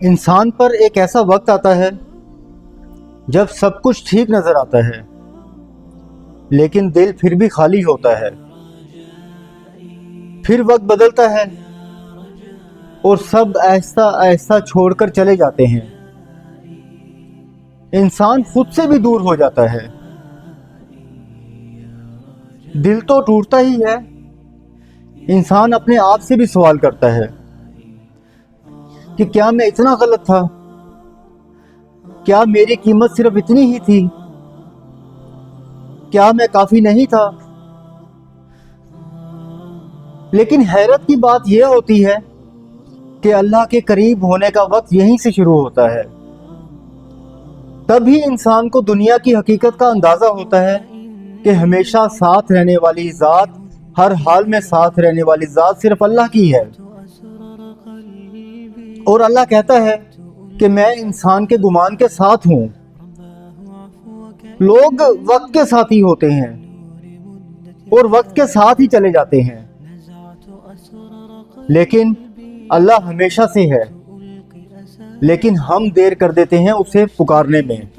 انسان پر ایک ایسا وقت آتا ہے جب سب کچھ ٹھیک نظر آتا ہے، لیکن دل پھر بھی خالی ہوتا ہے۔ پھر وقت بدلتا ہے اور سب آہستہ آہستہ چھوڑ کر چلے جاتے ہیں۔ انسان خود سے بھی دور ہو جاتا ہے۔ دل تو ٹوٹتا ہی ہے۔ انسان اپنے آپ سے بھی سوال کرتا ہے کہ کیا میں اتنا غلط تھا؟ کیا میری قیمت صرف اتنی ہی تھی؟ کیا میں کافی نہیں تھا؟ لیکن حیرت کی بات یہ ہوتی ہے کہ اللہ کے قریب ہونے کا وقت یہیں سے شروع ہوتا ہے۔ تبھی انسان کو دنیا کی حقیقت کا اندازہ ہوتا ہے کہ ہمیشہ ساتھ رہنے والی ذات، ہر حال میں ساتھ رہنے والی ذات صرف اللہ کی ہے۔ اور اللہ کہتا ہے کہ میں انسان کے گمان کے ساتھ ہوں۔ لوگ وقت کے ساتھی ہوتے ہیں اور وقت کے ساتھ ہی چلے جاتے ہیں، لیکن اللہ ہمیشہ سے ہے، لیکن ہم دیر کر دیتے ہیں اسے پکارنے میں۔